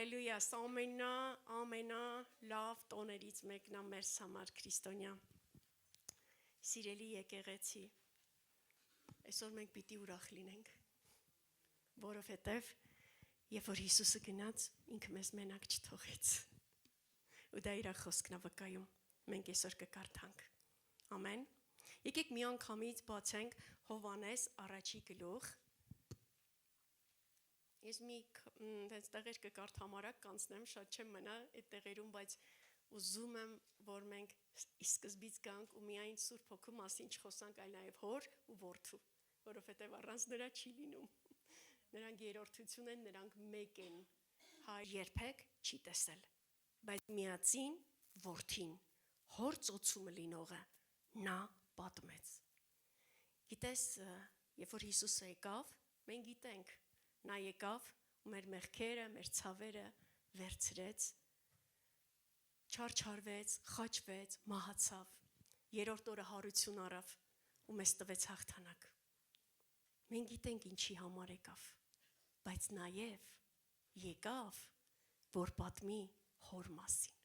Հալելույա, ամենա լավ տոներից մեկն է մեր համար քրիստոնյա։ Սիրելի եկեղեցի, այսօր մենք պիտի ուրախ լինենք, որովհետև երբ որ Հիսուսը գնաց, ինքը մեզ մենակ չթողեց։ Ու դա իր խոսքն է վկայում, մենք այսօր կկարդանք։ Ամեն։ Եկեք մի անգամից բացենք Հովհաննես առաջի գլուխ։ Ես մի դες տեղեր կկարդ համարակ կանցնեմ, շատ չեմ մնա այդ տեղերում, բայց ուզում եմ, որ մենք սկզբից գանք ու միայն Սուրբ Հոգու մասին չխոսանք, այլ նաև Հոր ու Որդու, որովհետև առանց նրա չի լինում։ Նրանք երրորդություն են, նրանք մեկ են։ Հայր երբեք չի տեսել, բայց միածին Որդին, Հոր ծոցումը լինողը նա պատմեց։ Գիտես, երբ որ Հիսուսը եկավ, մենք գիտենք, նա եկավ ու մեր մեղքերը, մեր ցավերը վերցրեց, չարչարվեց, խաչվեց, մահացավ, երրորդ օրը հարություն առավ ու մեզ տվեց հաղթանակ։ Մենք գիտենք ինչի համար եկավ, բայց նաև եկավ, որ պատմի Հոր մասին,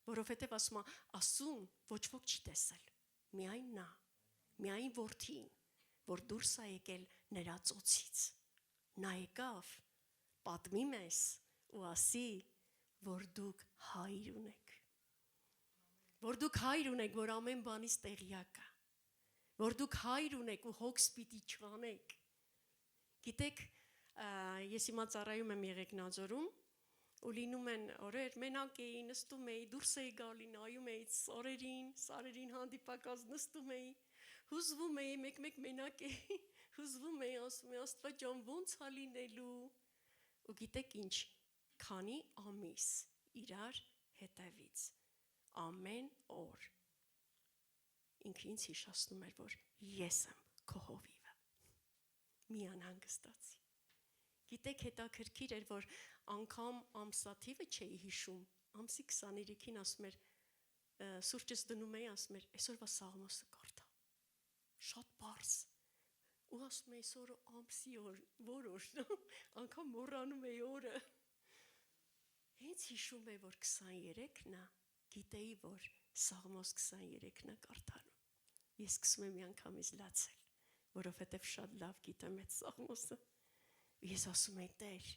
որովհետև ասում է, ասում ոչ ոք չի տեսել, միայն նա, միայն Որդին, որ դուրս է եկել նրա ծոցից, նա եկավ, պատմի մեզ ու ասի, որ դուք հայր ունեք, որ դուք հայր ունեք, որ ամեն բանից տեղյակ է, որ դուք հայր ունեք ու հոգս պիտի չանեք։ Գիտեք, ես հիմա ծառայում եմ Եղեգնաձորում ու լինում են օրեր, մենակ էի, նստում էի, դուրս էի գալի, նայում էի սարերին հանդիպակաց նստում էի, հուզվում էի, մեկ մենակ էի, հուզվում էի, ասում էի, Աստված ջան, ոնց է լինելու։ Ու գիտեք ինչ, քանի ամիս իրար հետևից, ամեն օր ինքը ինձ հիշեցնում էր, որ ես եմ քո հովիվը։ Մի անհանգստացի։ Գիտեք, հետաքրքիր էր, որ անգամ ամսաթիվը չէի հիշում, ամսի 23-ին ասում էր, սուրճս դնում էի, ասում էր, այսօրվա Սաղմոսը կարդա, շատ պարզ, ու ասում էի, այսօր ամսի օր, որ օրն, անգամ մոռանում էի օրը, հենց հիշում էի, որ 23-ն է, գիտեի, որ Սաղմոս 23-ն է կարդանում, ես սկսում եմ մի անգամից լացել, որովհետև շատ լավ գիտեմ այդ Սաղմոսը, ես ասում էի, Տեր,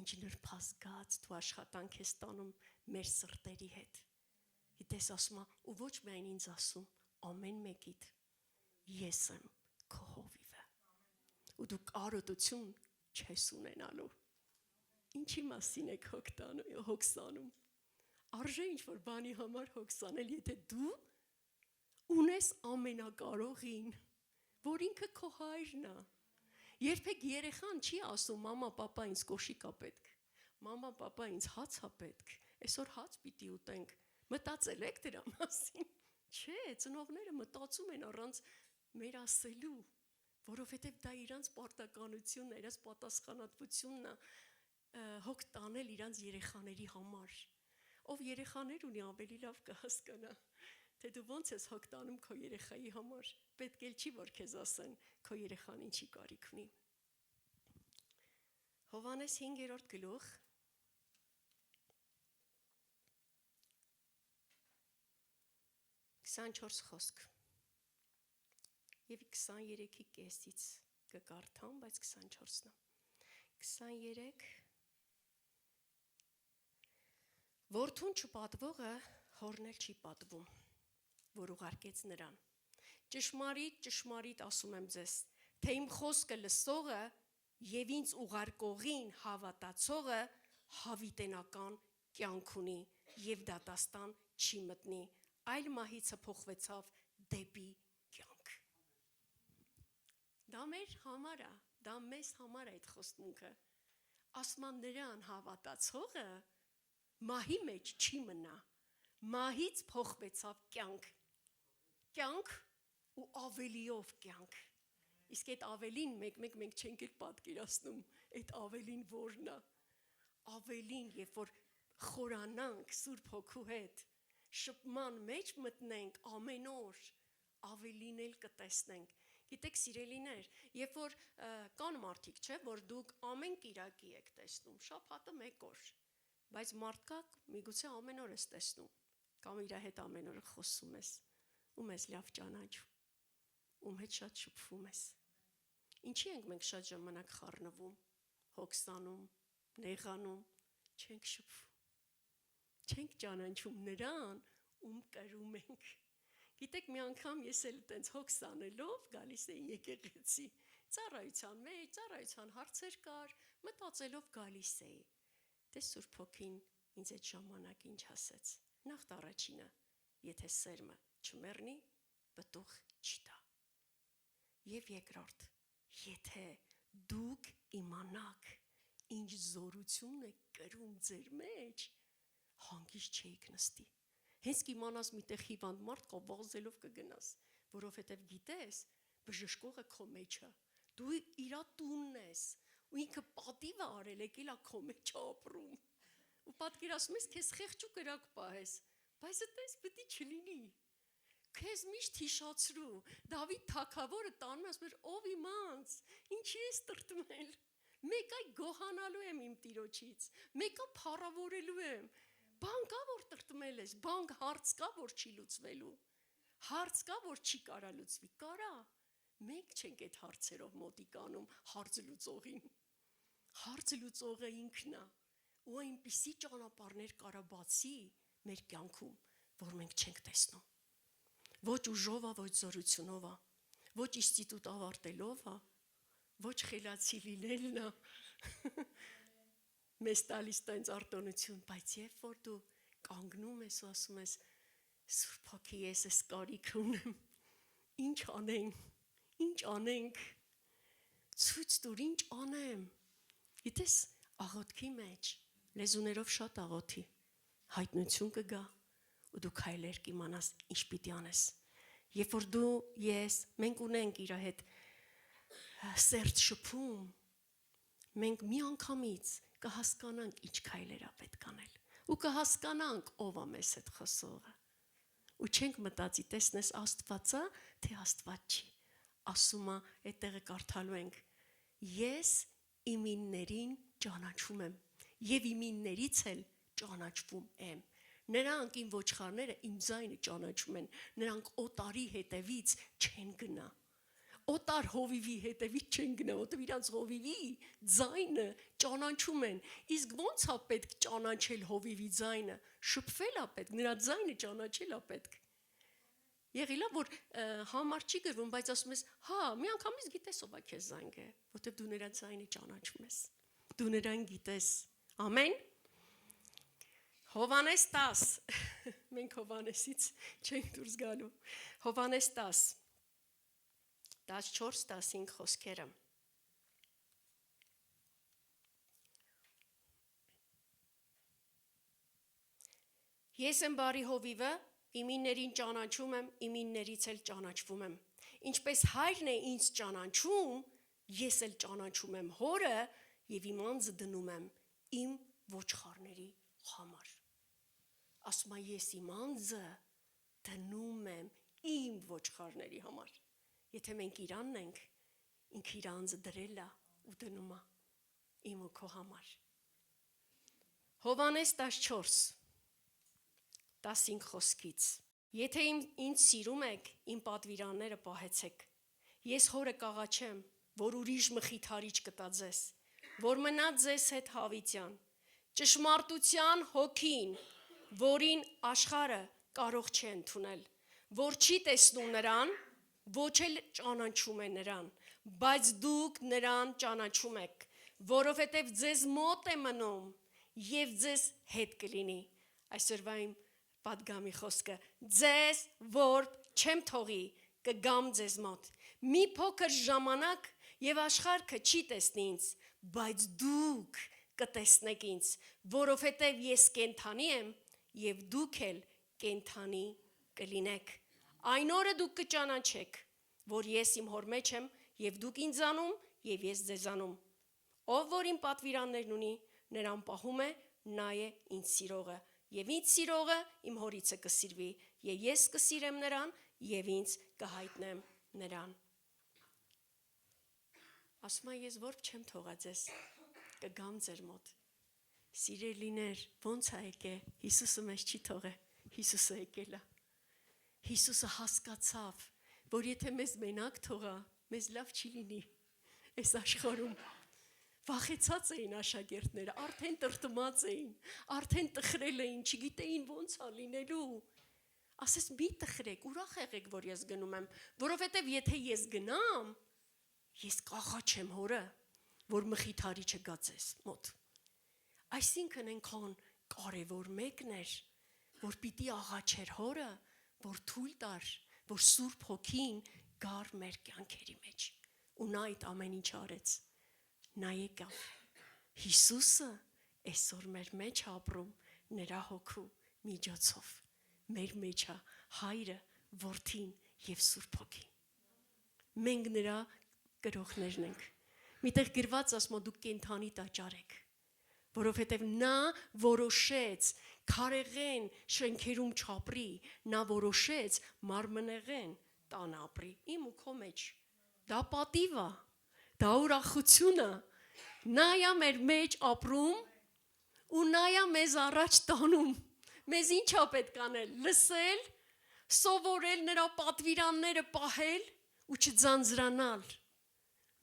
ինչ նրբազգաց դու աշխատանք ես տանում մեր սրտերի հետ, գիտես ասում է, ու ոչ միայն ինձ ասում, ամեն մեկիդ, ես եմ քո հովիվը, ու դու կարոտություն չես ունենալու, ինչի մասին եք հոգսանում, արժե ինչ-որ բանի համար հոգսանել, եթե դու ունես ամենակարողին, որ ինքը քո հայրն է, երբեք երեխան չի ասում, մամա, պապա, ինձ կոշիկ է պետք, մամա, պապա, ինձ հաց է պետք, այսօր հաց պիտի ուտենք, մտածել եք դրա մասին, չէ, ծնողները մտածում են առանց մեր ասելու, որովհետև դա իրանց պարտականությունն է, իրանց պատասխանատվությունն է, հոգ տանել իրանց երեխաների համար, ով երեխաներ ունի ավելի լավ կհասկանա, թե դու ոնց ես հոգ տանում քո երեխայի համար, պետք էլ չի, որ քեզ ասեն, քո երեխան ինչի կարիք ունի։ Հովհաննես 5-րդ գլուխ, 24 խոսք, և 23-ի կեսից կկարդամ, բայց 24-ն է, 23, Որդուն չպատվողը հորն էլ չի պատվում, որ ուղարկեց նրան, ճշմարիտ ասում եմ ձեզ, թե իմ խոսքը լսողը և ինձ ուղարկողին հավատացողը հավիտենական կյանք ունի և դատաստան չի մտնի, այլ մահիցը փոխվեցավ դեպի կյանք։ Դա մեր համար է, դա մեզ համար է այդ խոստմունքը, ասում է նրան հավատացողը մահի մեջ չի մնա, մահից փոխվեցավ կյանք ու ավելիով կյանք, իսկ այդ ավելին մենք չենք էլ պատկերացնում, այդ ավելին որն է, ավելին, երբ որ խորանանք Սուրբ Հոգու հետ, շփման մեջ մտնենք ամեն օր, ավելին էլ կտեսնենք, գիտեք սիրելիներ, երբ որ կան մարդիկ, չէ, որ դուք ամեն կիրակի եք տեսնում, շաբաթը մեկ օր, Բայց մարդկակ միգուցե ամեն օր ես տեսնում, կամ իր հետ ամեն օր խոսում ես, ում ես լավ ճանաչում, ում հետ շատ շփվում ես։ Ինչի ենք մենք շատ ժամանակ խառնվում, հոգսանում, նեղանում, չենք շփվում, չենք ճանաչում նրան, ում կրում ենք։ Գիտեք, մի անգամ ես էլ տենց հոգս անելով գալիս էի եկեղեցի, ծառայության մեջ, ծառայության հարցեր կար, մտածելով գալիս էի։ Դե Սուրբ Հոգին ինձ այդ ժամանակ ինչ ասեց։ Նախ առաջինը, եթե սերմը չմեռնի, պտուղ չի տա։ Եվ երկրորդ, եթե դուք իմանաք, ինչ զորություն է կրում ձեր մեջ, հանգիստ չէիք նստի։ Հենց կիմանաս միտեղ հիվանդ մարդ կա, վազելով կգնաս, որովհետև գիտես, բժշկողը քո մեջը, դու իրա տունն ես, ու ինքը պատիվ է արել, եկել է քո մեջ ապրում։ Ու պատկերացնում ես, քեզ խեղճ ու կրակ պահես, բայց այդպես պետք է չլինի։ Քեզ միշտ հիշացրու, Դավիթ թագավորը տանում ասում էր, ով իմանց, ինչի ես տրտմել։ Մեկ այ գոհանալու եմ իմ Տիրոջից, մեկը փառավորելու եմ։ Բան կա, որ տրտմել ես, բան հարց կա, որ չի լուծվելու։ Հարց կա, որ չի կարա լուծվի, կարա։ Մենք չենք այդ հարցերով մոտիկանում հարց լուծողին։ Հարց լուծողը ինքն է, ու այնպիսի ճանապարհներ կարա բացի մեր կյանքում, որ մենք չենք տեսնում։ Ոչ ուժով է, ոչ զորությունով է, ոչ ինստիտուտ ավարտելով է, ոչ խելացի լինելն է։ Մեզ տալիս տենց արտոնություն, բայց երբ որ դու կանգնում ես ու ասում ես, Սուրբ Հոգի, ես այս կարիքը ունեմ, ինչ անենք, ցույց տուր, ինչ անեմ։ Գիտես, աղոթքի մեջ լեզուներով շատ աղոթի, հայտնություն կգա, ու դու քայլեր կիմանաս, ինչ պիտի անես։ Երբ որ դու, ես, մենք ունենք իր հետ սերտ շփում, մենք մի անգամից կհասկանանք, ինչ քայլեր է պետք անել, ու կհասկանանք, ով է մեզ հետ խոսողը։ Ու չենք մտածի, տեսնես Աստվածա, թե Աստված չի։ Ասում է, այդտեղը կարդալու ենք, ես իմիններին ճանաչում եմ, եւ իմիններից էլ ճանաչվում եմ։ Նրանք իմ ոչխարները իմ ձայնը ճանաչում են, նրանք օտարի հետևից չեն գնա։ Օտար հովիվի հետևից չեն գնա, որտեղ իրանց հովիվի ձայնը ճանաչում են։ Իսկ ո՞նց է պետք ճանաչել հովիվի ձայնը։ Շփվել է պետք, նրա ձայնը ճանաչել է պետք։ Եղել է, որ համար չի գրվում, բայց ասում ես, հա, մի անգամից գիտես ով է քեզ զանգը, որտեղ դու նրա ձայնը ճանաչում ես։ Դու նրան գիտես։ Ամեն։ Հովհաննես 10։ Մենք Հովհաննեսից չենք դուրս գալու։ Հովհաննես 10։ 14-15 խոսքերը։ Ես եմ բարի հովիվը, իմիններին ճանաչում եմ, իմիններից էլ ճանաչվում եմ։ Ինչպես հայրն է ինձ ճանաչում, ես էլ ճանաչում եմ հորը եւ իմ անձը դնում եմ իմ ոչխարների համար։ Ասում եմ ես իմ անձը դնում եմ իմ ոչխարների համար։ Եթե մենք իրանն ենք, ինքը իր անձը դրել է ու դնում է իմ ու քո համար։ Հովհաննես 14 15 խոսքից։ Եթե ինձ սիրում եք, իմ պատվիրանները պահեցեք։ Ես հորը կաղաչեմ, որ ուրիշ մխիթարիչ կտա ձեզ, որ մնա ձեզ հետ հավիտյան։ Ճշմարտության հոգին, որին աշխարհը կարող չէ ընդունել, որ չի տեսնում նրան, ոչ էլ ճանաչում է նրան, բայց դուք նրան ճանաչում եք, որովհետև ձեզ մոտ է մնում եւ ձեզ հետ կլինի։ Այսօրվա իմ պատգամի խոսքը, ձեզ որբ չեմ թողի, կգամ ձեզ մոտ։ Մի փոքր ժամանակ եւ աշխարհը չի տեսնի ինձ, բայց դուք կտեսնեք ինձ, որովհետև ես կենթանի եմ եւ դուք էլ կենթանի կլինեք։ Այն օրը դուք կճանաչեք, որ ես իմ հոր մեջ եմ եւ դուք ինձանում եւ ես ձեզանում։ Ով որ իմ պատվիրաններն ունի, նրան պահում է, նա է ինձ սիրողը, եւ ինձ սիրողը իմ հորիցը կսիրվի, եւ ես կսիրեմ նրան եւ ինձ կհայտնեմ նրան։ Ասում եմ ես որբ չեմ թողա ձեզ, կգամ ձեր մոտ։ Սիրելիներ, ոնց է եկել, Հիսուսը մեզ չի թողել, Հիսուսը եկել է։ Հիսուսը հասկացավ, որ եթե մեզ մենակ թողա, մեզ լավ չի լինի այս աշխարհում։ Վախեցած էին աշակերտները, արդեն տրտմած էին, արդեն տխրել էին, չգիտեին ոնց է լինելու։ Ասես մի տխրեք, ուրախ եղեք, որ ես գնում եմ, որովհետև եթե ես գնամ, ես կաղաչեմ հորը, որ մխիթարիչը գա ձեզ մոտ։ Այսինքն այնքան կարևոր մեկն էր, որ պիտի աղաչեր հորը, որ թույլ տար, որ Սուրբ Հոգին գար մեր կյանքերի մեջ։ Ու նա այդ ամեն ինչ արեց։ Նա եկավ։ Հիսուսը այսօր մեր մեջ ապրում նրա հոգու միջոցով։ Մեր մեջ է Հայրը, Որդին եւ Սուրբ Հոգին։ Մենք նրա կրողներն ենք։ Միտեղ գրված ասում դուք կենթանի տաճար եք, որովհետև նա որոշեց քարեղեն շենքերում չապրի, նա որոշեց մարմնեղեն տան ապրի, իմ ու քո մեջ։ Դա պատիվ է, դա ուրախություն է, նա է մեր մեջ ապրում ու նա է մեզ առաջ տանում։ Մեզ ինչ է պետք անել, լսել, սովորել նրա պատվիրանները պահել ու չձանձրանալ,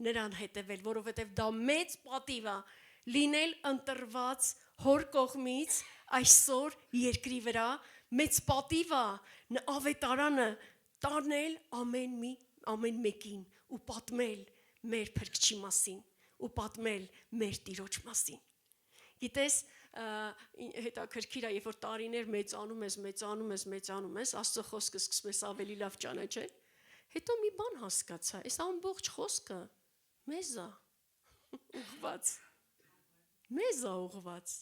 նրան հետևել, որովհետև դա մեծ պատիվ է լինել ընտրված հոր կողմից այսօր երկրի վրա, մեծ պատիվ է ավետարանը տանել ամեն մեկին ու պատմել մեր Փրկչի մասին ու պատմել մեր Տիրոջ մասին։ Գիտես, հետաքրքիր է, երբ որ տարիներ մեծանում ես, Աստծո խոսքը սկսում ես ավելի լավ ճանաչել, հետո մի բան հասկացա, այս ամբողջ խոսքը մեզ է ուղղված։ Մեզ է ուղղված։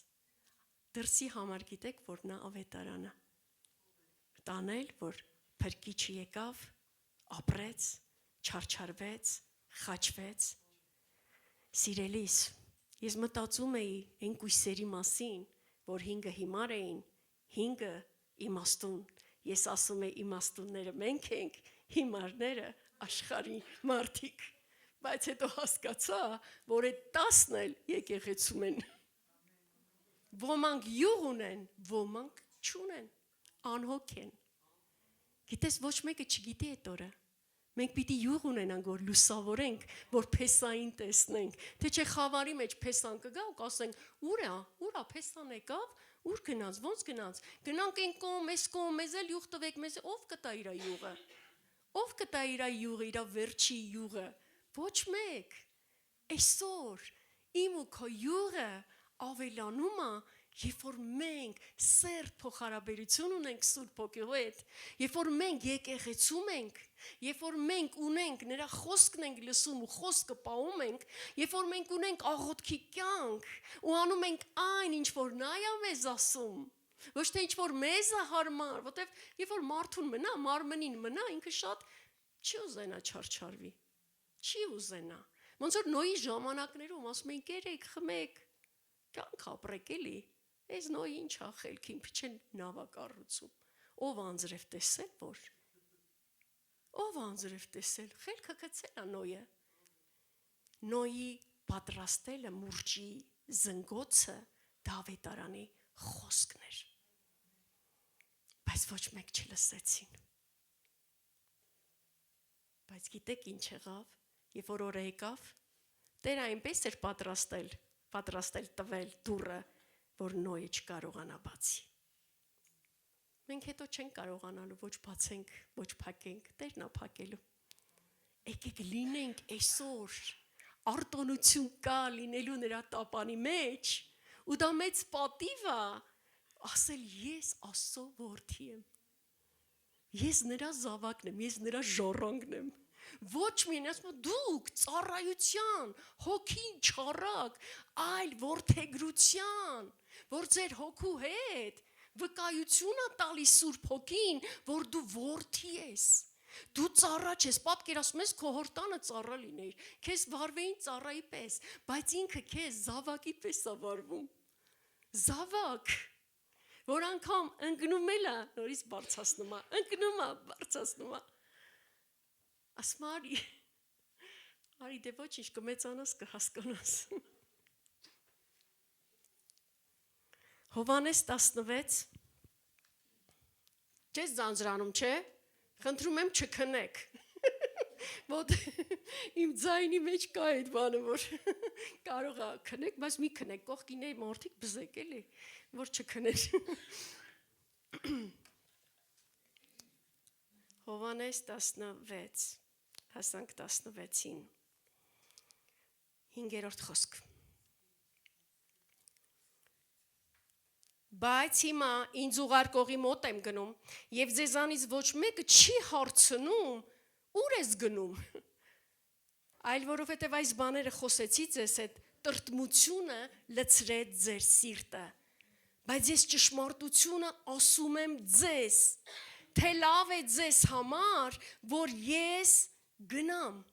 Դրսի համար գիտեք, որ նա ավետարանը տանել, որ Փրկիչը եկավ, ապրեց, չարչարվեց, խաչվեց։ Սիրելիս, ես մտածում էի այն կույսերի մասին, որ 5 հիմար էին, 5 իմաստուն։ Ես ասում եմ իմաստունները մենք ենք, հիմարները աշխարհի մարդիկ։ Բայց հետո հասկացա, որ այդ 10-ն էլ եկեղեցում են։ Ոմանք յուղ ունեն, ոմանք չունեն, անհոգ են։ Գիտես, ոչ մեկը չգիտի այդ օրը։ Մենք պիտի յուղ ունենանք, որ լուսավորենք, որ Փեսային տեսնենք։ Թե չէ խավարի մեջ Փեսան կգա ու կասենք՝ ուր է Փեսան եկավ, ուր գնաց, ոնց գնաց։ Գնանք այն կողմ, այս կողմ, մեզ էլ յուղ տվեք, մեզ ով կտա իր յուղը։ Ով կտա իր յուղը, իր վերջի յուղը։ Ոչ մեկ։ Այսօր իմ ու քո յուղը ավելանում է, երբ որ մենք սերտ փոխհարաբերություն ունենք Սուրբ Հոգու հետ, երբ որ մենք եկեղեցում ենք, երբ որ մենք ունենք նրա խոսքն ենք լսում ու խոսքը պահում ենք, երբ որ մենք ունենք աղոթքի կյանք ու անում ենք այն, ինչ որ նա է մեզ ասում, ոչ թե ինչ որ մեզ է հարմար, որտեվ երբ որ մարդուն մնա, մարմնին մնա, ինքը շատ չի ուզենա չարչարվի, չի ուզենա։ Ոնց որ Նոյի ժամանակներում ասում են կերեք, խմեք, կյանք ապրեք էլի, այս Նոյի ինչ է խելքին փչեն նավակառուցում, ով անձրև տեսել որ, ով անձրև տեսել, խելքը գցել է Նոյը, Նոյի պատրաստելը մուրճի զնգոցը Դավիթարանի խոսքն էր, բայց ոչ մեկ չլսեցին, բայց գիտեք ինչ եղավ, երբ որ օրը եկավ, Տերը այնպես էր պատրաստել տվել դուռը, որ Նոյը չկարողանա բացի։ Մենք հետո չենք կարողանալու ոչ բացենք, ոչ փակենք, Տերն է փակելու։ Եկեք լինենք այսօր, արտոնություն կա լինելու նրա տապանի մեջ, ու դա մեծ պատիվ է, ասել ես Աստծո որդի եմ։ Ես նրա զավակն եմ, ես նրա ժառանգն եմ։ Ոչ միայն ասում դուք ծառայության, հոգին չառակ, այլ որդեգրության, որ ձեր հոգու հետ վկայություն է տալիս Սուրբ Հոգին, որ դու որդի ես։ Դու ծառա ես, պատկերացնում ես քո հորտանը ծառա լինեիր, քեզ վարվեին ծառայի պես, բայց ինքը քեզ զավակի պես է վարվում։ Զավակ, որ անգամ ընկնում էլ է, նորից բարձրացնում է, ընկնում է, բարձրացնում է։ Ասում արի դե ոչինչ կմեծանաս կհասկանաս։ Հովհաննես 16 Չես ձանձրանում, չէ՞։ Խնդրում եմ չքնեք։ Ոտ իմ ձայնի մեջ կա այդ բանը, որ կարող է քնեք, բայց մի քնեք, կողքին է մարդիկ բզեք էլի, որ չքներ։ Հովհաննես 16, հասանք 16-ին, 5-րդ խոսք։ Բայց հիմա ինձ ուղարկողի մոտ եմ գնում, և ձեզանից ոչ մեկը չի հարցնում, ուր ես գնում, այլ որովհետև այս բաները խոսեցի ձեզ, այդ տրտմությունը լցրեց ձեր սիրտը, բայց ես ճշմարտությունը ասում եմ ձեզ, թե լավ է ձեզ համար, որ ես գնամ,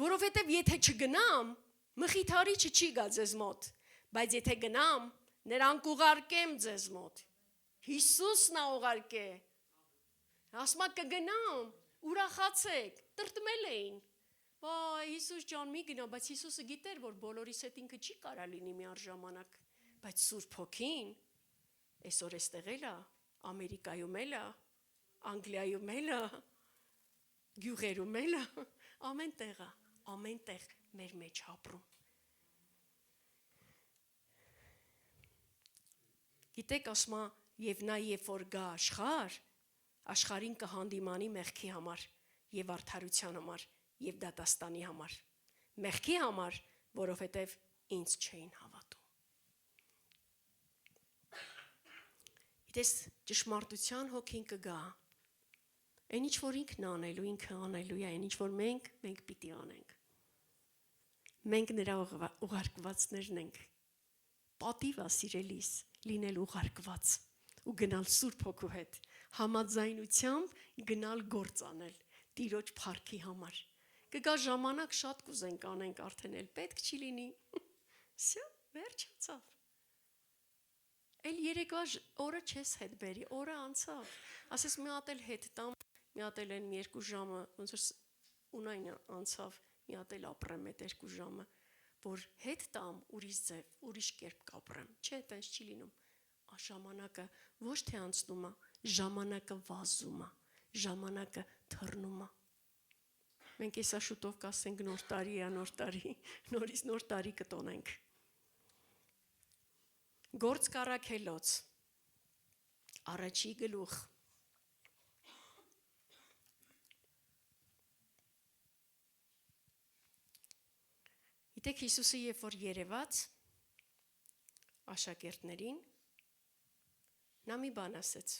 որովհետև եթե չգնամ, մխիթարիչը չի գա ձեզ մոտ, բայց եթե գնամ, նրանք ուղարկեմ ձեզ մոտ, Հիսուսն է ուղարկե, ասում է կգնամ, ուրախացեք, տրտմել էին, Հիսուս ջան մի գնա, բայց Հիսուսը գիտեր, որ բոլորիս հետ ինքը չի կարա լինի միառժամանակ, բայց Սուրբ Հոգին, այսօր էստեղ էլ է, Ամերիկայում էլ է, Անգլիայում էլ է, գյուղերում էլ է, ամեն տեղ է, ամեն տեղ մեր մեջ ապրում։ Գիտեք, ասում է, և նա երբ որ գա աշխարհ, աշխարհին կհանդիմանի մեղքի համար և արդարության համար և դատաստանի համար։ Մեղքի համար, որովհետև ինձ չէին հավատում։ Գիտես, ճշմարտության հոգին կգա։ Այն ինչ որ ինքն անելու, ինքը անելու է, այն ինչ որ մենք պիտի անենք։ Մենք նրա ուղարկվածներն ենք։ Պատիվ է սիրելիս լինել ուղարկված ու գնալ Սուրբ Հոգու հետ, համաձայնությամբ գնալ գործ անել Տիրոջ փառքի համար։ Կգա ժամանակ շատ կուզենք անենք, արդեն էլ պետք չի լինի։ Սյա, վերջացավ։ Էլ երեկվա օրը չես հետ բերի, օրը անցավ։ Ասես մի հատ էլ հետ տամ, մի հատ էլ են 2 ժամը, ոնց որ ունայն անցավ, մի հատ էլ ապրեմ այդ 2 ժամը, որ հետ տամ ուրիշ ձև, ուրիշ կերպ կապրեմ։ Չէ, տենց չի լինում։ Ժամանակը ոչ թե անցնում է, ժամանակը վազում է, ժամանակը թռնում է։ Մենք եսա շուտով կասենք նոր տարի է, նոր տարի, նորից նոր տարի կտոնենք։ Գործ Կարաքելոց, առաջի գլուխ։ Գիտեք, Հիսուսը երբ որ երևաց աշակերտներին, նա մի բան ասեց.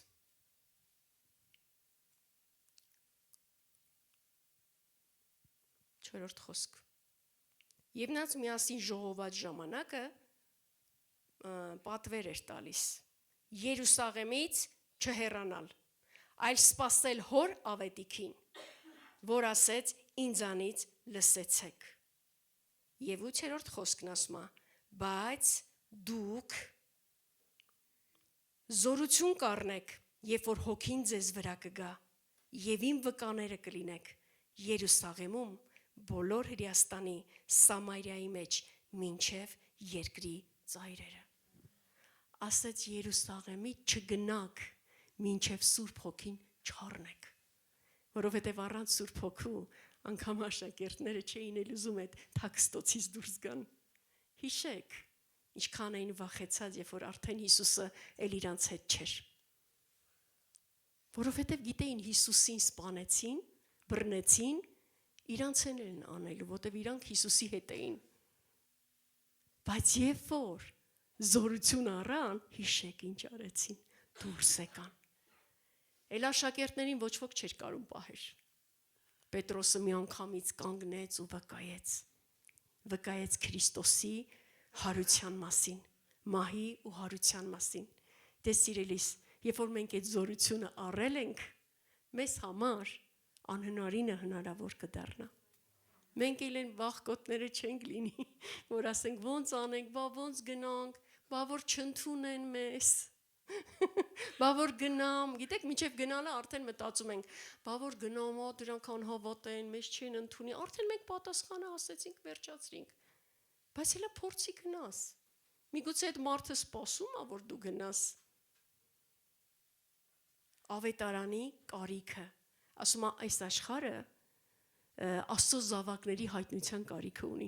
Չորրորդ խոսք։ Եվ նրանց միասին ժողոված ժամանակը պատվեր էր տալիս Երուսաղեմից չհեռանալ, այլ սպասել հոր ավետիքին, որ ասեց ինձանից լսեցեք։ Եվ 8-րդ խոսքն ասում է, բայց դուք զորություն կառնեք, երբ որ հոգին ձեզ վրա կգա, եւ իմ վկաները կլինեք Երուսաղեմում, բոլոր Հրեաստանի, Սամարիայի մեջ, մինչև երկրի ծայրերը։ Ասեց Երուսաղեմի չգնաք, մինչև Սուրբ Հոգին չառնեք, որովհետև առանց Սուրբ Հոգու անգամ աշակերտները չէին էլ ուզում այդ թաքստոցից դուրս գան։ Հիշեք, ինչքան էին վախեցած, երբ որ արդեն Հիսուսը էլ իրանց հետ չէր։ Որովհետև գիտեին Հիսուսին սպանեցին, բռնեցին, իրանց են անելու, որտև իրանք Հիսուսի հետ էին։ Բայց երբ որ զորություն առան, հիշեք ինչ արեցին, դուրս եկան։ Էլ աշակերտներին ոչ ոք չէր կարող պահել։ Պետրոսը մի անգամից կանգնեց ու վկայեց Քրիստոսի հարության մասին, մահի ու հարության մասին։ Դե սիրելիս, երբ որ մենք այդ զորությունը առել ենք, մեզ համար անհնարինը հնարավոր կդառնա։ Մենք էլ են վախկոտները չենք լինի, որ ասենք ոնց անենք, բա ոնց գնանք, բա որ չընդունեն մեզ, բա որ գնամ, գիտեք, մինչև գնալը արդեն մտածում ենք, բա որ գնամ, դրանք անհավատ են, մեզ չեն ընդունի, արդեն մենք պատասխանը ասեցինք, վերջացրինք, բայց հելա փորձի գնաս, Միգուցե այդ մարդը սպասում է, որ դու գնաս։ Ավետարանի կարիքը, ասում է այս աշխարհը Աստծո զավակների հայտնության կարիքը ունի։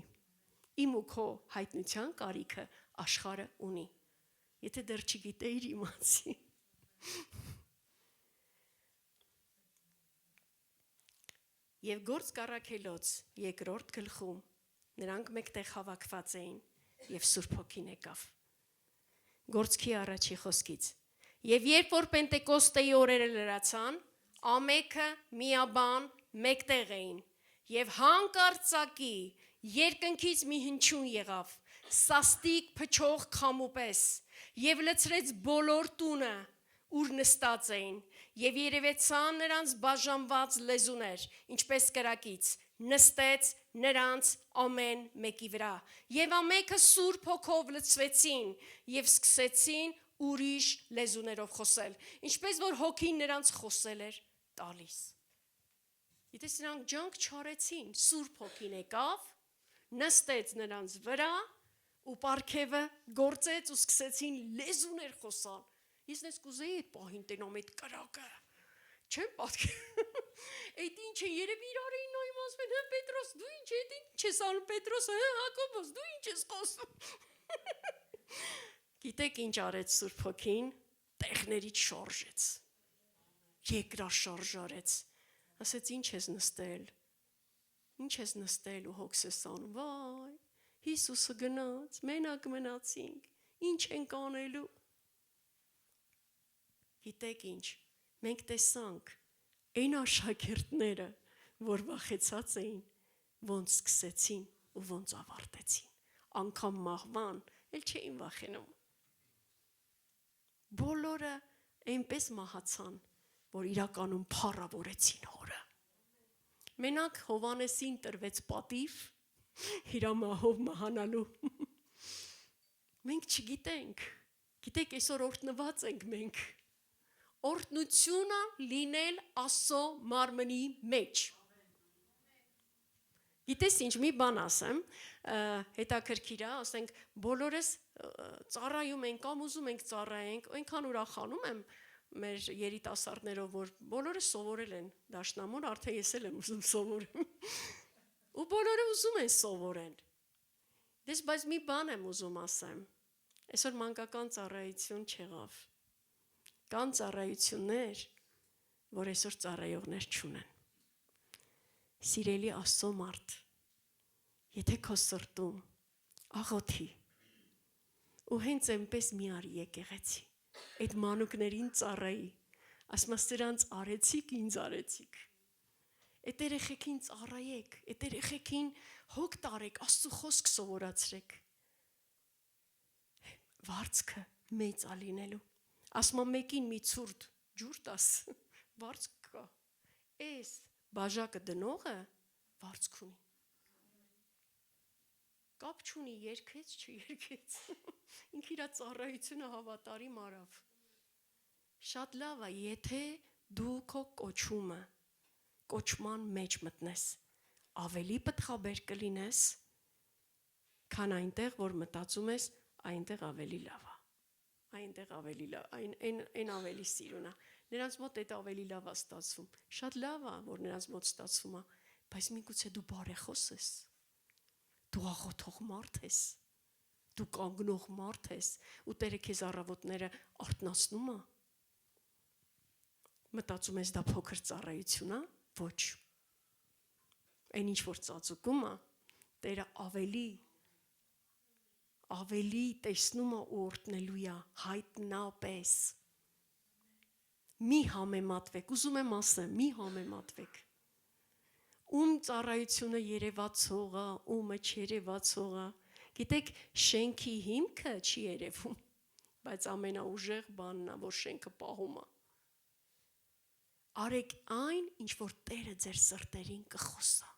Իմ ու քո հայտնության կարիքը աշխարհը ունի։ Եթե դեռ չգիտեիր, իմացի։ Եվ Գործք առաքելոց երկրորդ գլխում նրանք մեկտեղ հավաքված էին եւ Սուրբ Հոգին եկավ։ Գործքի առաջի խոսքից։ Եվ երբ որ Պենտեկոստեի օրերը լրացան, ամենքը միաբան մեկտեղ էին եւ հանկարծակի երկնքից մի հնչյուն եղավ, սաստիկ փչող քամու պես եւ լցրեց բոլոր տունը, ուր նստած էին, եւ երևեցան նրանց բաժանված լեզուներ, ինչպես կրակից, նստեց նրանց ամեն մեկի վրա, եւ ամենքը Սուրբ Հոգով լցվեցին եւ սկսեցին ուրիշ լեզուներով խոսել, ինչպես որ Հոգին նրանց խոսել էր տալիս։ Եթե նրանք ջանք չարեցին, Սուրբ Հոգին եկավ, նստեց նրանց վրա ու պարգևը գործեց ու սկսեցին լեզուներ խոսալ։ Ես նես կուզեի այդ պահին տենամ այդ կրակը։ Չեմ պատկերացնում։ Այդ ինչ է, երևի իրար էին նայում ասում են, հա Պետրոս, դու ինչ ես անում, Պետրոս, հա Հակոբոս, դու ինչ ես խոսում։ Գիտեք ինչ արեց Սուրբ Հոգին, տեղներից շարժեց։ Երկրաշարժ արեց։ Ասեց ինչ ես նստել։ Ինչ ես նստել ու հոգս ես անում։ Վայ, Հիսուսը գնաց, մենակ մնացինք։ Ինչ ենք անելու։ Գիտեք ինչ, մենք տեսանք այն աշակերտները, որ վախեցած էին, ոնց սկսեցին ու ոնց ավարտեցին։ Անկամ մահվան, էլ չէին վախենում։ Բոլորը այնպես մահացան, որ իրականում փառավորեցին Հորը։ Մենակ Հովանեսին տրվեց պատիվ իր մահով մահանալու։ Մենք չգիտենք, գիտեք այսօր օրհնված ենք մենք։ Օրհնությունը լինել Աստծո մարմնի մեջ։ Գիտես ինչ, մի բան ասեմ, հետաքրքիր է, ասենք բոլորս ծառայում ենք, կամ ուզում ենք ծառայենք, այնքան ուրախանում եմ մեր երիտասարդներով, որ բոլորը սովորել են դաշնամուր, արդեն ես էլ եմ ուզում սովորեմ։ Ու բոլորը ուզում են սովորեն։ Դες բայց մի բան եմ ուզում ասեմ։ Այսօր մանկական ծառայություն չեղավ։ Կան ծառայություններ, որ այսօր ծառայողներ չունեն։ Սիրելի Աստծո մարդ, եթե քո սրտում աղոթի ու հենց այնպես մի արի եկեղեցի, այդ մանուկներին ծառայի, ասում ես սրանց արեցիք, ինձ արեցիք։ Այդ երեխեքին ծառայեք, այդ երեխեքին հոգ տարեք, Աստծո խոսք սովորացրեք։ Վարձքը մեծ է լինելու։ Ասում եմ մեկին մի ցուրտ ջուր տաս, վարձք կա։ Էս բաժակը դնողը վարձք ունի։ Կապ չունի, երկեց, չերքեց։ Ինքը իր ծառայությունը հավատարիմ արավ։ Շատ լավ է, եթե դու քո կոչման մեջ մտնես, ավելի պտղաբեր կլինես, քան այնտեղ, որ մտածում ես, այնտեղ ավելի լավ է։ Այնտեղ ավելի լավ, այն ավելի սիրուն է։ Նրանց մոտ այդ ավելի լավ է ստացվում։ Շատ լավ է, որ նրանց մոտ ստացվում է, բայց միգուցե դու բարեխոս ես։ Դու աղոթող մարդ ես։ Դու կանգնող մարդ ես, ու Տերը քեզ առավոտները արթնացնում է։ Մտածում ես դա փոքր ծառայություն է։ Ոչ։ Այն ինչ որ ծածուկում է, Տերը ավելի տեսնում է ու օրհնելու է հայտնապես։ Մի համեմատվեք, ուզում եմ ասեմ, մի համեմատվեք։ Ում ծառայությունը երևացող է, ումը չերևացող է։ Գիտեք, շենքի հիմքը չի երևում, բայց ամենաուժեղ բանն է, որ շենքը պահում է։ Արեք այն, ինչ որ Տերը ձեր սրտերին կխոսա։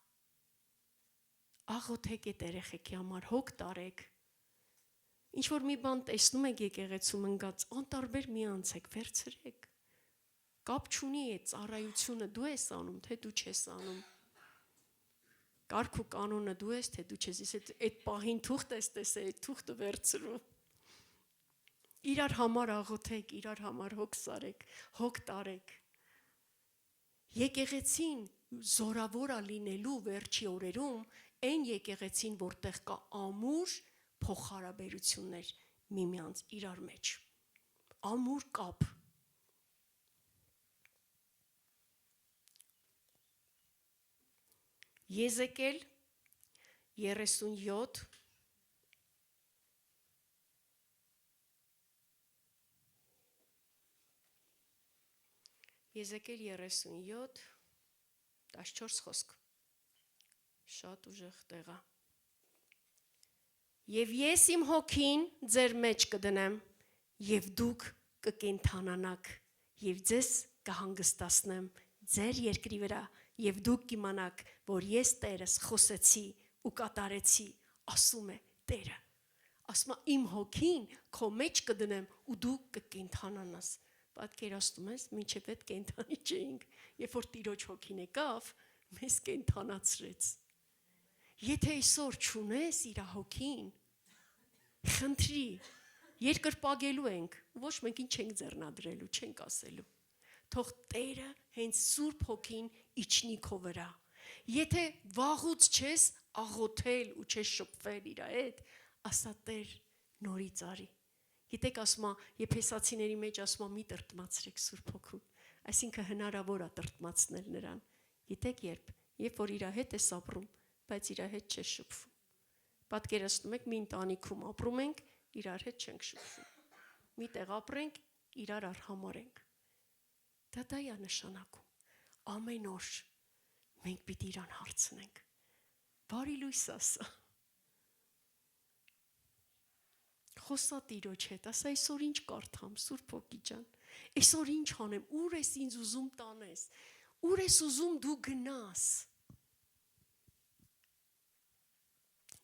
Աղոթեք այդ երեխեքի համար, հոգ տարեք։ Ինչ որ մի բան տեսնում եք եկեղեցում ընկած, անտարբեր մի անցեք, վերցրեք։ Կապ չունի այդ ծառայությունը դու ես անում, թե դու չես անում։ Կարգ ու կանոնը դու ես, թե դու չես, այդ պահին թուղթ ես տեսել, այդ թուղթը վերցրու։ Իրար համար աղոթեք, իրար համար հոգ սարեք, հոգ տարեք։ Եկեղեցին զորավոր է լինելու վերջի օրերում, այն եկեղեցին, որտեղ կա ամուր փոխհարաբերություններ միմյանց իրար մեջ։ Ամուր կապ։ Եզեկել 37 Եզեկել 37 14 խոսք։ Շատ ուժեղ տեղ է։ Եվ ես իմ հոգին ձեր մեջ կդնեմ, եւ դուք կկենթանանաք, եւ ձեզ կհանգստացնեմ ձեր երկրի վրա, եւ դուք կիմանաք, որ ես Տերս խոսեցի ու կատարեցի, ասում է Տերը։ Ասում է իմ հոգին քո մեջ կդնեմ ու դու կկենթանանաս։ Պատկերացնում ես, մինչև այդ կենթանի չէինք, երբ որ Տիրոջ հոգին եկավ, մեզ կենթանացրեց։ Եթե այսօր չունես իր հոգին, խնդրի, երկրպագելու ենք, ոչ մենք ինչ չենք ձեռնադրելու, չենք ասելու։ Թող Տերը հենց Սուրբ Հոգին իջնի քո վրա։ Եթե վաղուց չես աղոթել ու չես շփվել իր հետ, ասա Տեր, նորից արի։ Գիտեք, ասում է, Եփեսացիների մեջ ասում է մի տրտմացրեք Սուրբ Հոգուն, այսինքն հնարավոր է տրտմացնել նրան։ Գիտեք երբ որ իր հետ ես ապրում, բայց իր հետ չես շփվում։ Պատկերացնում եք, մի ընտանիքում ապրում ենք, իրար հետ չենք շփվում։ Մի տեղ ապրենք, իրար արհամարենք։ Դա է նշանակում։ Ամեն օր մենք պիտի իրան հարցնենք։ Բարի լույս ասա։ Խոսա Տիրոջ հետ, ասա այսօր ինչ կարդամ, Սուրբ Հոգի ջան, այսօր ինչ անեմ, ուր ես ինձ ուզում տանես, ուր ես ուզում դու գնաս։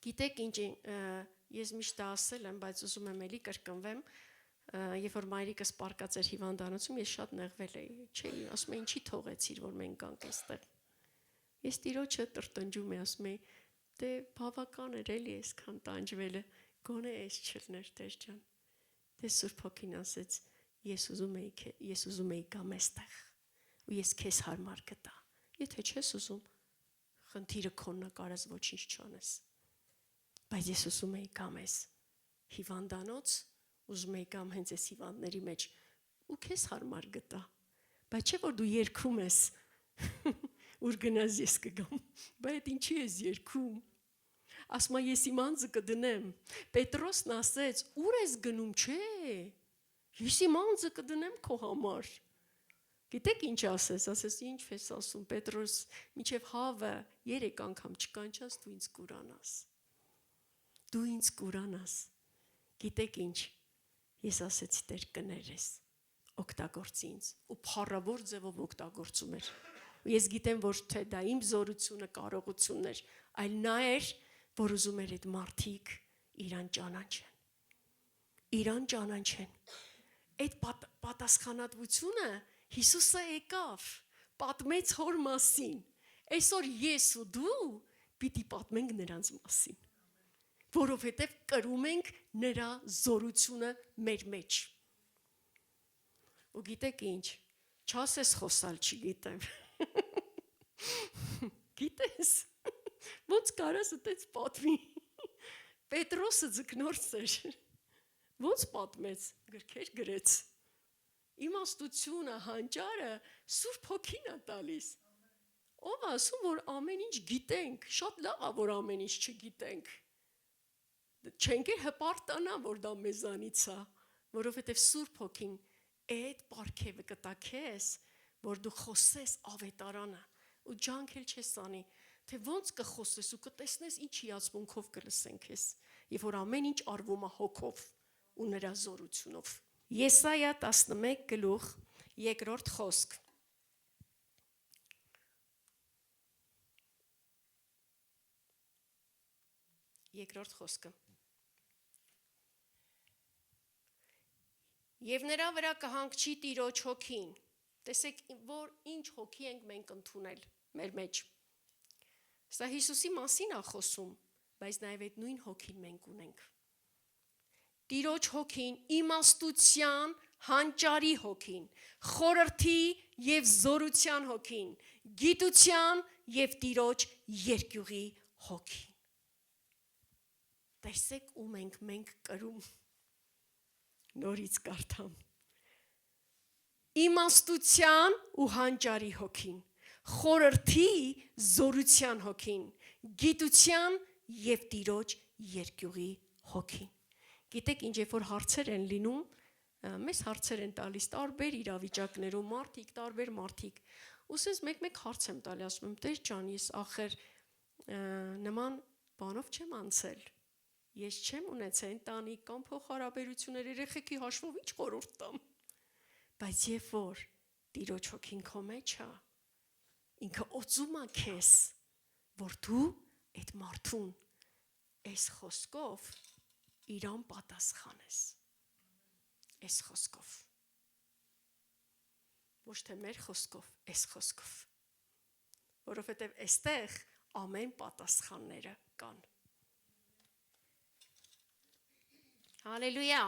Գիտեք ինչ, ես միշտ ասել եմ, բայց ուզում եմ էլի կրկնվեմ, երբ որ մայրիկս պարկած էր հիվանդանոցում, ես շատ նեղվել էի, չէի, ասում եմ ինչի թողեցիր, որ մենք գանք այստեղ։ Ես Տիրոջը տրտնջում եմ, ասում եմ, դե բավական էր էլի այսքան տանջվելը, գոնե էս չլներ Տեր ջան։ Դե Սուրբ Հոգին ասեց, ես ուզում եի գամ այստեղ, ու ես քեզ հարմար կտա։ Եթե չես ուզում, խնդիրը քոնն է, կարաս ոչինչ չանես։ Բայց ես ուզում եի գամ այս հիվանդանոց, ուզում եի գամ հենց այս հիվանդների մեջ ու քեզ հարմար գտա։ Բայց չէ որ դու երգում ես, ուր գնաս ես կգամ, բայց ինչի ես երգում։ Ասում եմ ես իմ անձը կդնեմ։ Պետրոսն ասեց, ուր ես գնում, չէ։ Ես իմ անձը կդնեմ քո համար։ Գիտեք ինչ ասես, ասես ինչ ես ասում, Պետրոս, մինչև հավը 3 անգամ չկանչած դու ինձ կուրանաս։ Դու ինձ կուրանաս։ Գիտեք ինչ, ես ասեցի Տեր կներես, օգտագործի ինձ, ու փառավոր ձևով օգտագործում էր։ Ու ես գիտեմ, որ թե դա իմ զորությունը, կարողությունն էր, այլ նա էր, որ ուզում էր այդ մարդիկ իրան ճանաչեն։ Իրան ճանաչեն։ Այդ պատասխանատվությունը Հիսուսը եկավ, պատմեց հոր մասին։ Այսօր ես ու դու պիտի պատմենք նրանց մասին, որովհետև կրում ենք նրա զորությունը մեր մեջ։ Ու գիտեք ինչ, չասես խոսալ չգիտեմ։ Գիտես, ոնց կարաս այդպես պատմի։ Պետրոսը ձկնորս էր, ոնց պատմեց, գրքեր գրեց։ Իմաստությունը, հանճարը Սուրբ Հոգին է տալիս։ Ով ասում, որ ամեն ինչ գիտենք, շատ լավ է, որ ամեն ինչ չգիտենք։ Չենք հպարտանա, որ դա մեզանից է, որովհետև Սուրբ Հոգին այդ պարգևը կտա քեզ, որ դու խոսես ավետարանը ու ջանքել չես անի, թե ոնց կխոսես ու կտեսնես ինչ հիացմունքով կլսեն քեզ, եւ որ ամեն ինչ արվում է հոգով ու նրա զորությունով։ Եսայա 11 գլուխ 2-րդ խոսք։ Երկրորդ խոսքը։ Եվ նրա վրա կհանգչի Տիրոջ հոգին։ Տեսեք, որ ինչ հոգի ենք մենք ընդունել մեր մեջ։ Սա Հիսուսի մասին է խոսում, բայց նաև այդ նույն հոգին մենք ունենք։ Տիրոջ հոգին, իմաստության, հանճարի հոգին, խորհրդի եւ զորության հոգին, գիտության եւ Տիրոջ երկյուղի հոգին։ Տեսեք ում մենք կրում։ Նորից կարդամ։ Իմաստության ու հանճարի հոգին, խորհրդի զորության հոգին, գիտության եւ Տիրոջ երկյուղի հոգին։ Գիտեք, ինչ որ հարցեր են լինում, մեզ հարցեր են տալիս տարբեր իրավիճակներում, տարբեր մարդիկ։ Ուսես մեկ հարց եմ տալի, ասում եմ, Տեր ջան, ես ախր նման բանով չեմ անցել։ Ես չեմ ունեցել ընտանիք կամ փոխհարաբերություններ, երեխեքի հաշվով ինչ խորհուրդ տամ։ Բայց երբ որ Տիրոջ հոգին քո մեջ է, ինքը օծում է քեզ, որ դու այդ մարդուն այս խոսքով իրան պատասխանես։ Այս խոսքով։ Ոչ թե մեր խոսքով, այս խոսքով։ Որովհետև այստեղ ամեն պատասխանները կան։ Հալելույա։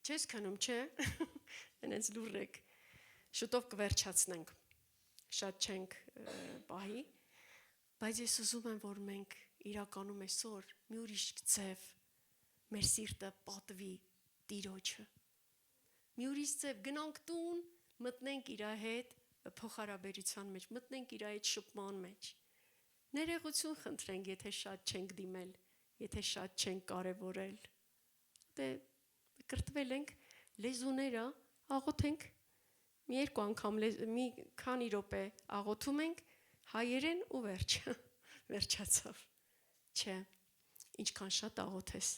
Չես քնում, չէ՞։ Այնց լուր եք։ Շուտով կվերջացնենք։ Շատ չենք պահի, բայց ես ուզում եմ, որ մենք իրականում այսօր մի ուրիշ ձև մեր սիրտը պատվի Տիրոջը։ Մի ուրիշ ձև գնանք տուն, մտնենք իր հետ փոխհարաբերության մեջ, մտնենք իր հետ շփման մեջ։ Ներողություն խնդրենք, եթե շատ չենք դիմել, եթե շատ չենք կարևորել։ Դե կրթվել ենք լեզուները, աղոթենք։ Մի երկու անգամ մի քանի րոպե աղոթում ենք հայերեն ու վերջացավ։ Չէ, ինչքան շատ աղոթես,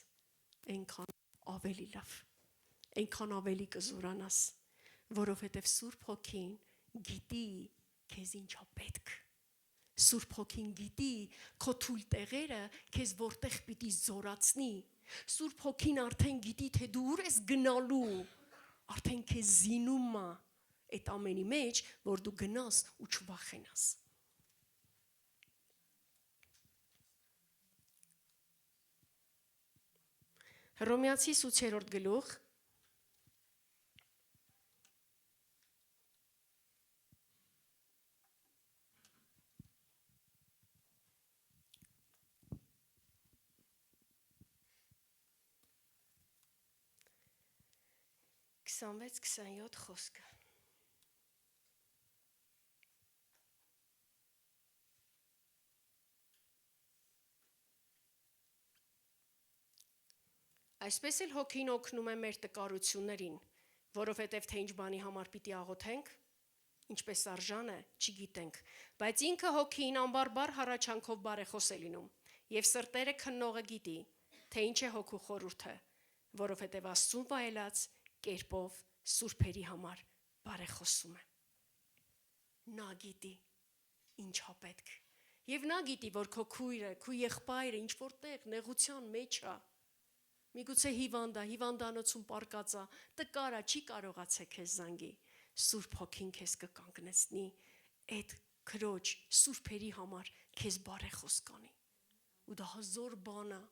այնքան ավելի լավ, այնքան ավելի կզորանաս, որովհետև Սուրբ Հոգին գիտի քեզ ինչա պետք։ Սուրբ Հոգին գիտի քո թույլ տեղերը քեզ որտեղ պիտի զորացնի։ Սուրբ Հոգին արդեն գիտի, թե դու ուր ես գնալու, արդեն քեզ զինում է այդ ամենի մեջ, որ դու գնաս ու չվախենաս։ Հռոմեացիս 8-րդ գլուխ 26-27 խոսքը։ Այսպես էլ Հոգին օգնում է մեր տկարություններին, որովհետև թե ինչ բանի համար պիտի աղոթենք, ինչպես արժան է, չգիտենք, բայց ինքը Հոգին անբարբար հառաչանքով բարեխոս է լինում, եւ սրտերը քննողը գիտի, թե ինչ է Հոգու խորհուրդը, որովհետև Աստծուն վայելած կերպով սուրբերի համար բարեխոսում է։ Նա գիտի ինչա պետք։ Եվ նա գիտի, որ քո քույրը, քո եղբայրը ինչ որտեղ նեղության մեջ է։ Միգուցե հիվանդանոցում պարկած է, տկար է, չի կարողացել քեզ զանգի։ Սուրբ Հոգին քեզ կկանգնեցնի այդ քրոջ սուրբերի համար քեզ բարեխոս կանի։ Ու դա հազար բան է։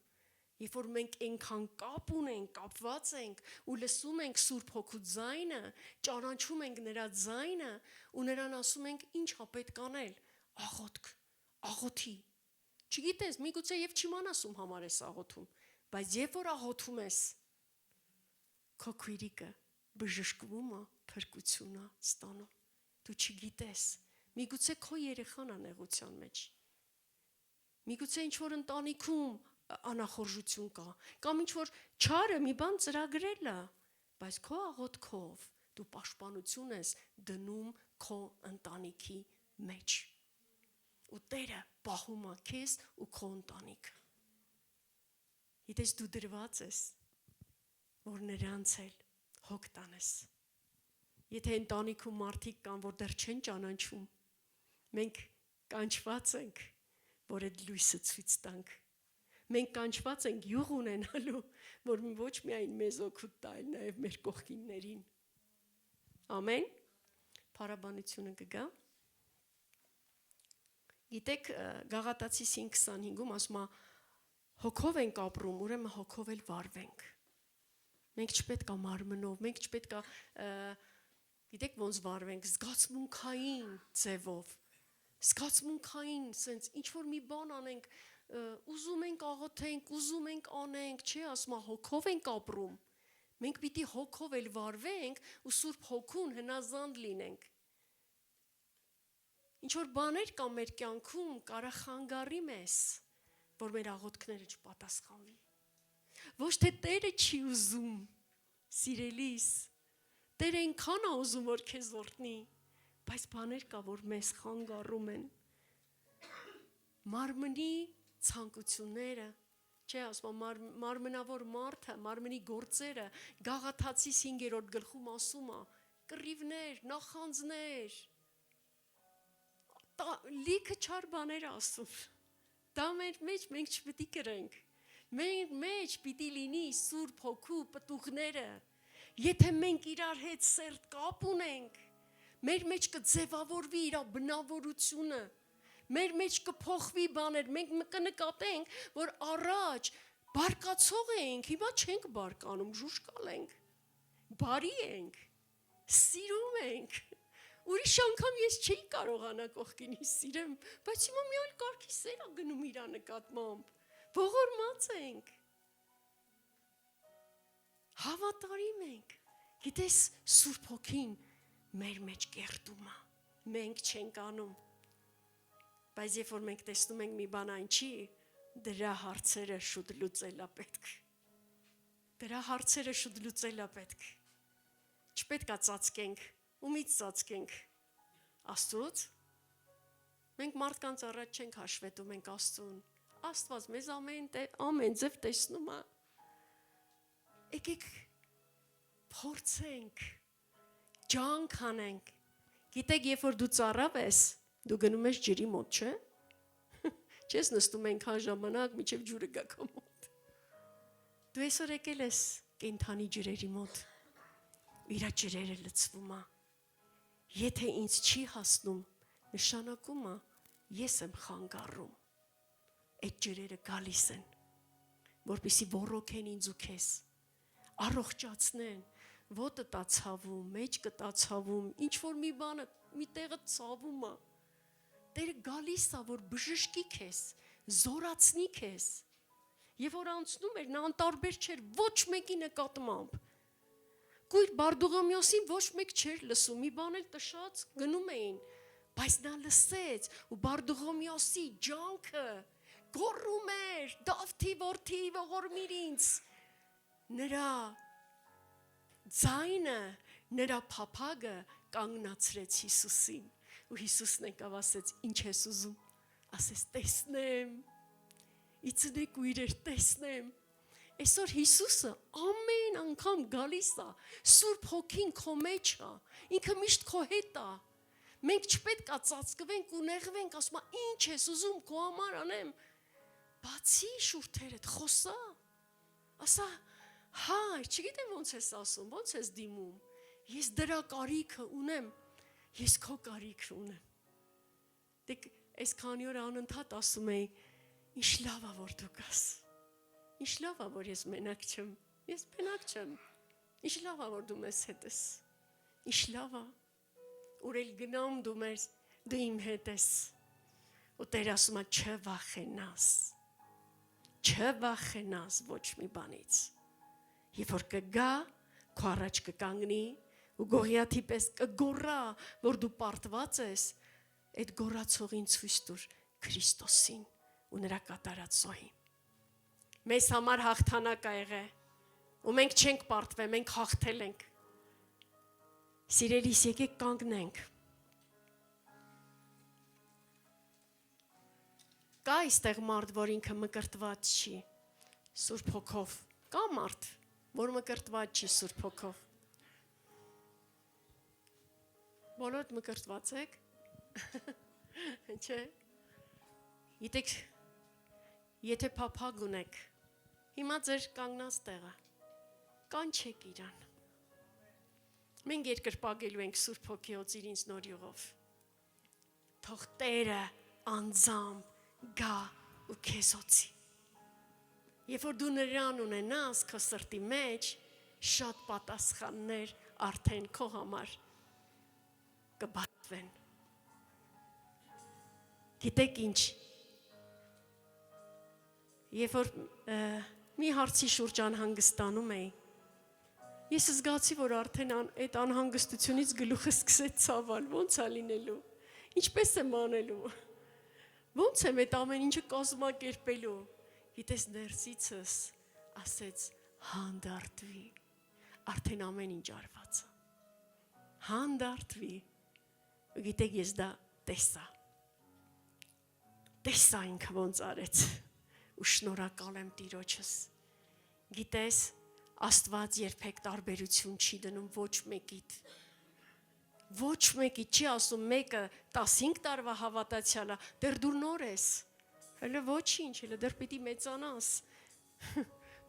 Երբ որ մենք այնքան կապ ունենք, կապված ենք ու լսում ենք Սուրբ Հոգու ձայնը, ճանաչում ենք նրա ձայնը ու նրան ասում ենք ինչա պետք անել, աղոթք, աղոթի։ Չգիտես, միգուցե եւ չիմանաս ում համար ես աղոթում, բայց երբ որ աղոթում ես, քո քույրիկը բժշկվում է, փրկություն է ստանում։ Դու չգիտես, միգուցե քո երեխան է նեղության մեջ։ Միգուցե ինչ որ ընտանիքում անախորժություն կա, կամ ինչ որ չարը մի բան ծրագրել է, բայց քո աղոթքով դու պաշտպանություն ես դնում քո ընտանիքի մեջ։ Ու Տերը պահում է քեզ ու քո ընտանիքը։ Գիտես դու դրված ես, որ նրանց էլ հոգ տանես։ Եթե ընտանիքում մարդիկ կան, որ դեռ չեն ճանաչում, մենք կանչված ենք, որ այդ լույսը ցույց տանք։ Մենք կանչված ենք յուղ ունենալու, որ ոչ միայն մեզ օգուտ տա, այլ նաև մեր կողքիններին։ Ամեն։ Փառաբանությունը կգա։ Գիտեք, Գաղատացիս 5:25-ում ասում է, Հոգով ենք ապրում, ուրեմն հոգով էլ վարվենք։ Մենք չպետք է մարմնով, մենք չպետք է գիտեք ոնց վարվենք, զգացմունքային ձևով, զգացմունքային, սենց ինչ որ մի բան անենք, ուզում ենք աղոթենք, ուզում ենք անենք, չի ասում հոգով ենք ապրում։ Մենք պիտի հոգով էլ վարվենք ու Սուրբ Հոգուն հնազանդ լինենք։ Ինչ որ բաներ կա մեր կյանքում, կարող խանգարի մեզ, որ մեր աղոթքները չպատասխանվի։ Ոչ թե Տերը չի ուզում, սիրելիս, Տերը ինքան է ուզում, որ քեզ օրհնի, բայց բաներ կա, որ մեզ խանգարում են։ Մարմնի ցանկությունները, չէ, ասում մարմնավոր մարդը, մարմնի գործերը, Գաղաթացիս 5-րդ գլխում ասում է, կռիվներ, նախանձներ, լիքը չար բաներ ասում։ Դա մեր մեջ մենք չպետք է կրենք։ Մեր մեջ պիտի լինի Սուրբ Հոգու պտուղները։ Եթե մենք իրար հետ սերտ կապ ունենք, մեր մեջ կձևավորվի իր բնավորությունը, մեր մեջ կփոխվի բաներ, մենք կնկատենք, որ առաջ բարկացող ենք, հիմա չենք բարկանում, ժուշկալ ենք, բարի ենք, սիրում ենք։ Ուրիշ անգամ ես չէի կարողանա կողքինի սիրեմ, բայց հիմա մի այլ կարգի սեր է գնում իր նկատմամբ, ողորմած ենք, հավատարիմ ենք, գիտես Սուրբ Հոգին մեր մեջ կերտում է, մենք չենք անում, բայց երբ որ մենք տեսնում ենք մի բան այն չի, դրա հարցերը շուտ լուծել է պետք, դրա հարցերը շուտ լուծել է պետք, չպետք է ծածկենք, ումից ծածկենք, Աստծուց, մենք մարդկանց առաջ չենք հաշվետում ենք Աստծուն, Աստված մեզ ամեն ձև տեսնում է, եկեք փորձենք, ջանք անենք, գիտեք երբ որ դու ծառավ ես, դու գնում ես ջրի մոտ, չէ, չես նստում այնքան ժամանակ, մինչև ջուրը գա քո մոտ, դու այսօր եկել ես կենդանի ջրերի մոտ, իր ջրերը լցվում է, Եթե ինձ չի հասնում, նշանակում է, ես եմ խանգարում, այդ ջրերը գալիս են, որպեսզի ոռոգեն ինձ ու քեզ, առողջացնեն, ոտը տա ցավում, մեջքը տա ցավում, ինչ որ մի բանը, մի տեղը ցավում է, Տերը գալիս է, որ բժշկի քեզ, զորացնի քեզ, եւ որ անցնում էր, նա անտարբեր չէր ոչ մեկի նկատմամբ, Կույր Բարդուղամյոսին ոչ մեկ չէր լսում, մի բան էլ տշած գնում էին, բայց նա լսեց ու Բարդուղամյոսի ջանքը գոռում էր, Դավթի որդի ողորմիր ինձ, նրա ձայնը, նրա փափագը կանգնացրեց Հիսուսին ու Հիսուսն եկավ ասեց, ինչ ես ուզում, ասեց տեսնեմ, իցնեք ու իրեր տեսնեմ, Այսօր Հիսուսը ամեն անգամ գալիս է, Սուրբ Հոգին քո մեջ է, ինքը միշտ քո հետ է, մենք չպետք է ծածկվենք ու նեղվենք, ասում է ինչ ես ուզում քո համար անեմ, բացի շուրթերդ, խոսա, ասա, հայր, չգիտեմ ոնց ես ասում, ոնց ես դիմում, ես դրա կարիքը ունեմ, ես քո կարիքը ունեմ, դեք այս քանի օր անընդհատ ասում էի, ինչ լավ է որ դու կաս, Ինչ լավ է, որ ես մենակ չեմ, ես մենակ չեմ, ինչ լավ է, որ դու մեզ հետ ես, ինչ լավ է, ուր էլ գնամ դու իմ հետ ես, ու Տեր ասում է չվախենաս ոչ մի բանից, երբ որ կգա, քո առաջ կկանգնի, ու Գողիաթի պես կգոռա, որ դու պարտված ես, այդ գոռացողին ցույց տուր Քրիստոսին ու նրա կատարած զոհին, Մեզ համար հաղթանակ ա եղել, ու մենք չենք պարտվել, մենք հաղթել ենք, սիրելիս եկեք կանգնենք, կա այստեղ մարդ, որ ինքը մկրտված չի, Սուրբ Հոգով, կա մարդ, որ մկրտված չի Սուրբ Հոգով, բոլորդ մկրտված եք, չէ, գիտեք, եթե փափագ ունեք, Հիմա ձեր կանգնած տեղը, կանչեք իրան, մենք երկրպագելու ենք Սուրբ Հոգիոց իր ինձ նոր յուղով, թող Տերը անձամբ գա ու քեզ օծի, Երբ որ դու նրան ունենաս քո սրտի մեջ, շատ պատասխաններ արդեն քո համար կբացվեն։ Գիտեք ինչ, երբ որ մի հարցի շուրջ անհանգստանում էի, ես զգացի, որ արդեն այդ անհանգստությունից գլուխը սկսեց ցավել, ո՞նց է լինելու, ինչպես եմ անելու, ո՞նց եմ այդ ամեն ինչը կազմակերպելու, գիտես ներսիցս ասեց հանդարտվի, արդեն ամեն ինչ արված է, հանդարտվի, գիտեք ես դա տեսա ինքը ոնց արեց, ու շնորհակալ եմ Տիրոջս, գիտես Աստված երբեք տարբերություն չի դնում ոչ մեկիդ չի ասում մեկը 15 տարվա հավատացյալ է, դեռ դու նոր ես, հələ ոչինչ, հələ դեռ պիտի մեծանաս,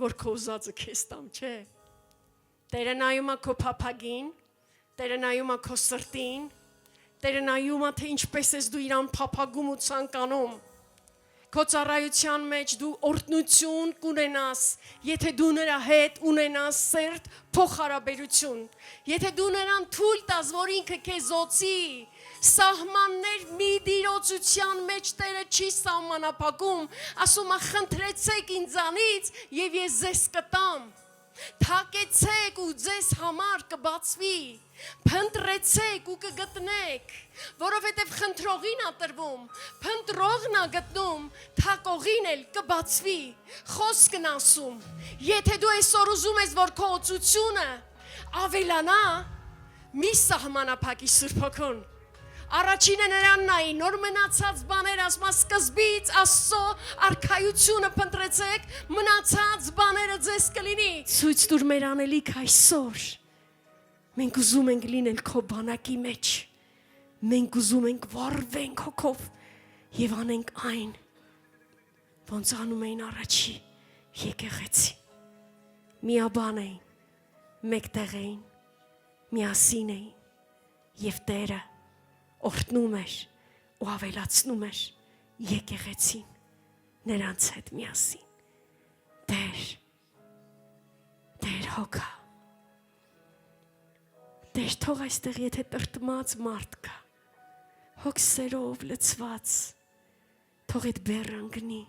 որ քո ուզածը քեզ տամ, չէ։ Տերը նայում է քո փափագին, Տերը նայում է քո սրտին, Տերը նայում է թե ինչպես ես դու իրան փափագում ու ցանկանում։ Քո ծառայության մեջ դու օրհնություն կունենաս, եթե դու նրա հետ ունենաս սերտ փոխհարաբերություն, եթե դու նրան թույլ տաս, որ ինքը քեզ օծի, սահմաններ մի դիրոցության մեջ Տերը չի սահմանափակում, ասում է խնդրեցեք ինձանից եւ ես ձեզ կտամ, թակեցեք ու ձեզ համար կբացվի, փնտրեցեք ու կգտնեք, որովհետև խնդրողին է տրվում, փնտրողն է գտնում, թակողին էլ կբացվի, խոսքն ասում, եթե դու այսօր ուզում ես, որ քո օծությունը ավելանա, մի սահմանափակի Սուրբ Հոգուն, առաջինը նրան նայի, նոր մնացած բաներ ասма սկզբից Աստծո արքայությունը փնտրեցեք, մնացած բաները ձեզ կլինի, ցույց տուր մեր անելիք այսօր, մենք ուզում ենք լինել քո բանակի մեջ, մենք ուզում ենք վառվենք հոգով և անենք այն, ոնց անում էին առաջի եկեղեցի, միաբան էին, մեկտեղ էին, միասին էին և Տերը օրհնում էր ու ավելացնում էր եկեղեցին նրանց հետ միասին, Տեր հոգա, Տեր թող այստեղ եթե տրտմած մարդ կա, հոգսերով լցված, թող այդ բեռը ընկնի,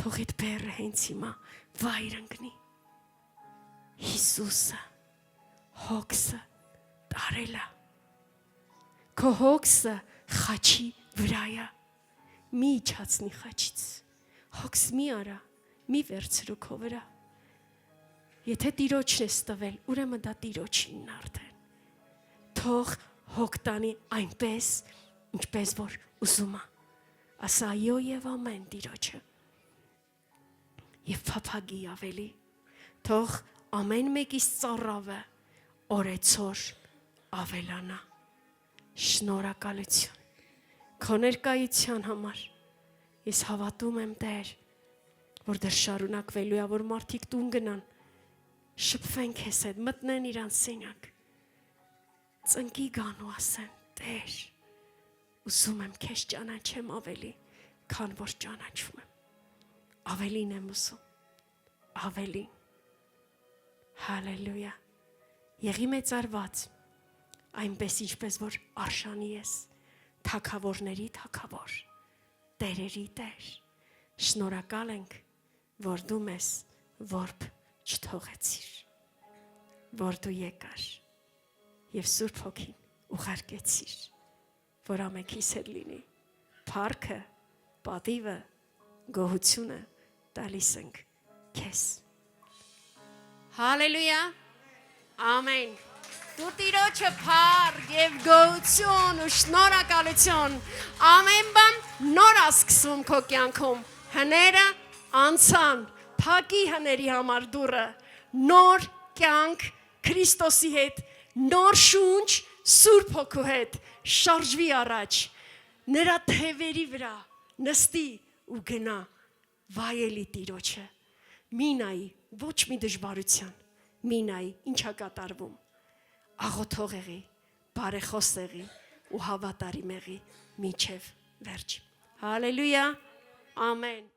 թող այդ բեռը հենց հիմա վայր ընկնի, Հիսուսը հոգսը տարել է, քո հոգսը խաչի վրա է, մի իջացնի խաչից, հոգս մի արա, մի վերցրու քո վրա, եթե Տիրոջն ես տվել, ուրեմն դա Տիրոջինն արդեն, թող հոգ տանի այնպես, ինչպես որ ուզում է, ասա այո և ամեն Տիրոջը, և փափագի ավելի, թող ամեն մեկիս ծառավը օրեցօր ավելանա, շնորհակալություն, քո ներկայության համար, ես հավատում եմ Տեր, որ դեռ շարունակվելու է, որ մարդիկ տուն գնան, շփվեն քեզ հետ, մտնեն իրանց սենյակ, ծնկի գան ու ասեն, Տեր, ուզում եմ քեզ ճանաչեմ ավելի, քան որ ճանաչում եմ, ավելին եմ ուզում, ավելին, հալելույա, եղի մեծարված, այնպես ինչպես որ արշանի ես, թագավորների թագավոր, տերերի Տեր, շնորհակալ ենք, որ դու մեզ որբ չթողեցիր, որ դու եկար և Սուրբ Հոգին ուղարկեցիր, որ ամենքիս հետ լինի, փառքը, պատիվը, գոհությունը տալիս ենք քեզ։ Հալելույա, ամեն։ Դու Տիրոջը փառք և գոհություն ու շնորհակալություն, ամեն բան նոր է սկսվում քո կյանքում, հները անցան, փակի հների համար դուռը, նոր կյանք Քրիստոսի հետ, նոր շունչ Սուրբ Հոգու հետ, շարժվի առաջ, նրա թևերի վրա նստի ու գնա, վայելի Տիրոջը, մի նայի, ոչ մի դժվարության, մի նայի, ինչա կատարվում, աղոթող եղի, բարեխոս եղի ու հավատարիմ եղի մինչև վերջ։ Հալելույա, ամեն։